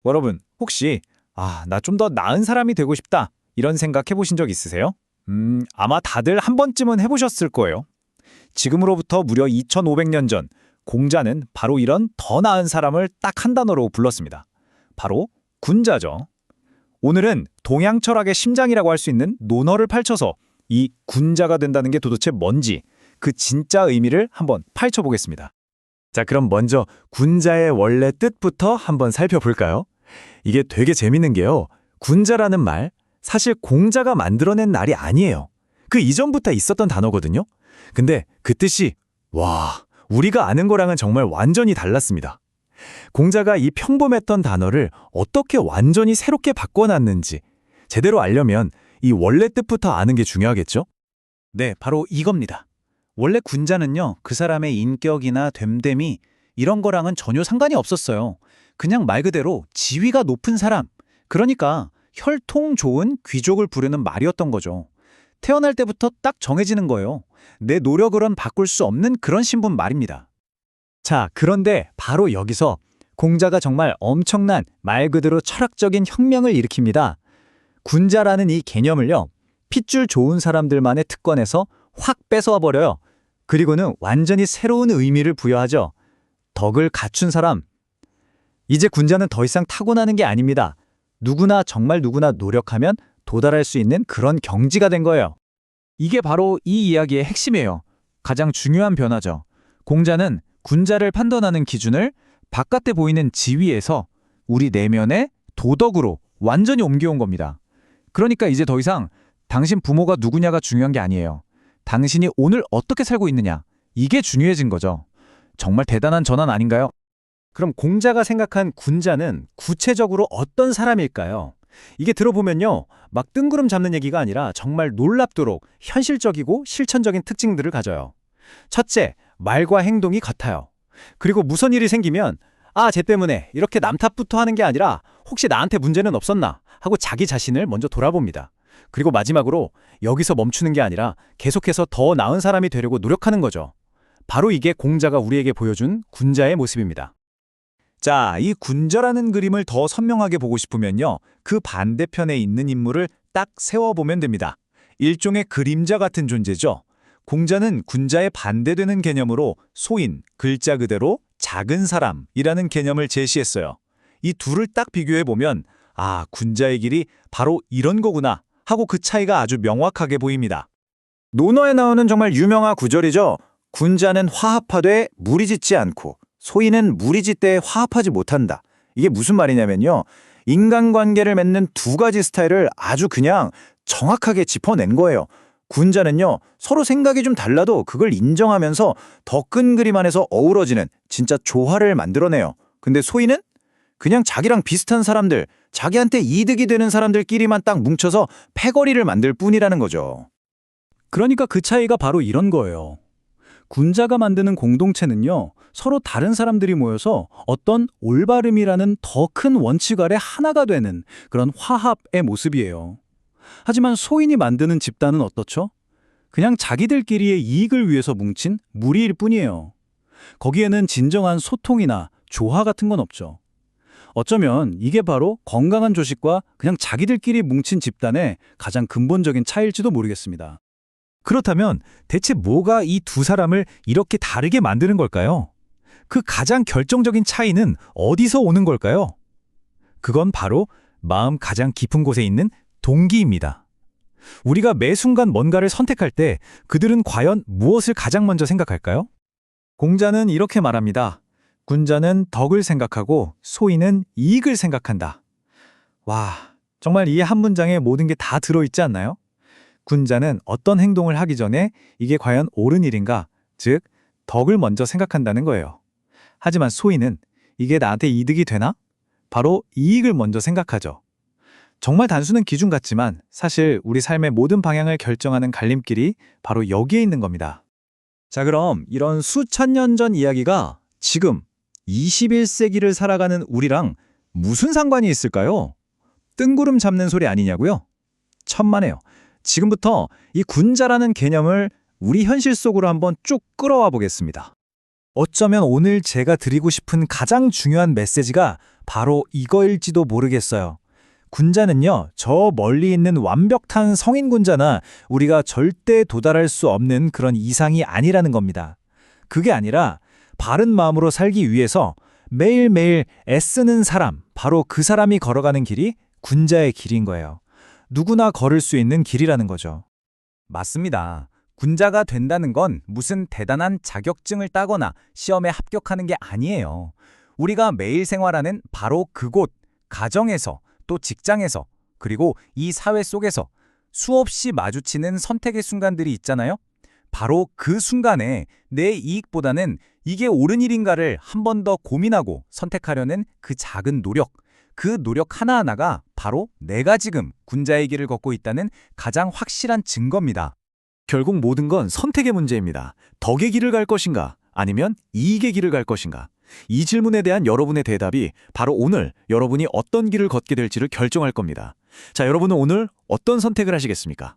여러분, 혹시 나 좀 더 나은 사람이 되고 싶다 이런 생각해 보신 적 있으세요? 아마 다들 한 번쯤은 해보셨을 거예요. 지금으로부터 무려 2500년 전 공자는 바로 이런 더 나은 사람을 딱 한 단어로 불렀습니다. 바로 군자죠. 오늘은 동양 철학의 심장이라고 할 수 있는 논어를 펼쳐서 이 군자가 된다는 게 도대체 뭔지 그 진짜 의미를 한번 파헤쳐보겠습니다. 자, 그럼 먼저 군자의 원래 뜻부터 한번 살펴볼까요? 이게 되게 재밌는 게요. 군자라는 말, 사실 공자가 만들어낸 말이 아니에요. 그 이전부터 있었던 단어거든요. 근데 그 뜻이 우리가 아는 거랑은 정말 완전히 달랐습니다. 공자가 이 평범했던 단어를 어떻게 완전히 새롭게 바꿔놨는지 제대로 알려면 이 원래 뜻부터 아는 게 중요하겠죠? 네, 바로 이겁니다. 원래 군자는요, 그 사람의 인격이나 됨됨이 이런 거랑은 전혀 상관이 없었어요. 그냥 말 그대로 지위가 높은 사람, 그러니까 혈통 좋은 귀족을 부르는 말이었던 거죠. 태어날 때부터 딱 정해지는 거예요. 내 노력으론 바꿀 수 없는 그런 신분 말입니다. 자, 그런데 바로 여기서 공자가 정말 엄청난 말 그대로 철학적인 혁명을 일으킵니다. 군자라는 이 개념을요, 핏줄 좋은 사람들만의 특권에서 확 뺏어와 버려요. 그리고는 완전히 새로운 의미를 부여하죠. 덕을 갖춘 사람. 이제 군자는 더 이상 타고나는 게 아닙니다. 누구나 정말 누구나 노력하면 도달할 수 있는 그런 경지가 된 거예요. 이게 바로 이 이야기의 핵심이에요. 가장 중요한 변화죠. 공자는 군자를 판단하는 기준을 바깥에 보이는 지위에서 우리 내면의 도덕으로 완전히 옮겨온 겁니다. 그러니까 이제 더 이상 당신 부모가 누구냐가 중요한 게 아니에요. 당신이 오늘 어떻게 살고 있느냐, 이게 중요해진 거죠. 정말 대단한 전환 아닌가요? 그럼 공자가 생각한 군자는 구체적으로 어떤 사람일까요? 이게 들어보면요, 막 뜬구름 잡는 얘기가 아니라 정말 놀랍도록 현실적이고 실천적인 특징들을 가져요. 첫째, 말과 행동이 같아요. 그리고 무슨 일이 생기면 쟤 때문에 이렇게 남 탓부터 하는 게 아니라 혹시 나한테 문제는 없었나 하고 자기 자신을 먼저 돌아봅니다. 그리고 마지막으로 여기서 멈추는 게 아니라 계속해서 더 나은 사람이 되려고 노력하는 거죠. 바로 이게 공자가 우리에게 보여준 군자의 모습입니다. 자, 이 군자라는 그림을 더 선명하게 보고 싶으면요, 그 반대편에 있는 인물을 딱 세워보면 됩니다. 일종의 그림자 같은 존재죠. 공자는 군자에 반대되는 개념으로 소인, 글자 그대로 작은 사람이라는 개념을 제시했어요. 이 둘을 딱 비교해보면 군자의 길이 바로 이런 거구나 하고 그 차이가 아주 명확하게 보입니다. 논어에 나오는 정말 유명한 구절이죠. 군자는 화합하되 무리짓지 않고 소인은 무리짓되 화합하지 못한다. 이게 무슨 말이냐면요, 인간관계를 맺는 두 가지 스타일을 아주 그냥 정확하게 짚어낸 거예요. 군자는요, 서로 생각이 좀 달라도 그걸 인정하면서 더 큰 그림 안에서 어우러지는 진짜 조화를 만들어내요. 근데 소인은 그냥 자기랑 비슷한 사람들, 자기한테 이득이 되는 사람들끼리만 딱 뭉쳐서 패거리를 만들 뿐이라는 거죠. 그러니까 그 차이가 바로 이런 거예요. 군자가 만드는 공동체는요, 서로 다른 사람들이 모여서 어떤 올바름이라는 더 큰 원칙 아래 하나가 되는 그런 화합의 모습이에요. 하지만 소인이 만드는 집단은 어떻죠? 그냥 자기들끼리의 이익을 위해서 뭉친 무리일 뿐이에요. 거기에는 진정한 소통이나 조화 같은 건 없죠. 어쩌면 이게 바로 건강한 조직과 그냥 자기들끼리 뭉친 집단의 가장 근본적인 차이일지도 모르겠습니다. 그렇다면 대체 뭐가 이 두 사람을 이렇게 다르게 만드는 걸까요? 그 가장 결정적인 차이는 어디서 오는 걸까요? 그건 바로 마음 가장 깊은 곳에 있는 동기입니다. 우리가 매 순간 뭔가를 선택할 때 그들은 과연 무엇을 가장 먼저 생각할까요? 공자는 이렇게 말합니다. 군자는 덕을 생각하고 소인은 이익을 생각한다. 정말 이 한 문장에 모든 게 다 들어있지 않나요? 군자는 어떤 행동을 하기 전에 이게 과연 옳은 일인가, 즉 덕을 먼저 생각한다는 거예요. 하지만 소인은 이게 나한테 이득이 되나? 바로 이익을 먼저 생각하죠. 정말 단순한 기준 같지만 사실 우리 삶의 모든 방향을 결정하는 갈림길이 바로 여기에 있는 겁니다. 자, 그럼 이런 수천 년 전 이야기가 지금 21세기를 살아가는 우리랑 무슨 상관이 있을까요? 뜬구름 잡는 소리 아니냐고요? 천만에요. 지금부터 이 군자라는 개념을 우리 현실 속으로 한번 쭉 끌어와 보겠습니다. 어쩌면 오늘 제가 드리고 싶은 가장 중요한 메시지가 바로 이거일지도 모르겠어요. 군자는요, 저 멀리 있는 완벽한 성인 군자나 우리가 절대 도달할 수 없는 그런 이상이 아니라는 겁니다. 그게 아니라 바른 마음으로 살기 위해서 매일매일 애쓰는 사람, 바로 그 사람이 걸어가는 길이 군자의 길인 거예요. 누구나 걸을 수 있는 길이라는 거죠. 맞습니다. 군자가 된다는 건 무슨 대단한 자격증을 따거나 시험에 합격하는 게 아니에요. 우리가 매일 생활하는 바로 그곳, 가정에서, 또 직장에서, 그리고 이 사회 속에서 수없이 마주치는 선택의 순간들이 있잖아요. 바로 그 순간에 내 이익보다는 이게 옳은 일인가를 한 번 더 고민하고 선택하려는 그 작은 노력, 그 노력 하나하나가 바로 내가 지금 군자의 길을 걷고 있다는 가장 확실한 증거입니다. 결국 모든 건 선택의 문제입니다. 덕의 길을 갈 것인가, 아니면 이익의 길을 갈 것인가. 이 질문에 대한 여러분의 대답이 바로 오늘 여러분이 어떤 길을 걷게 될지를 결정할 겁니다. 자, 여러분은 오늘 어떤 선택을 하시겠습니까?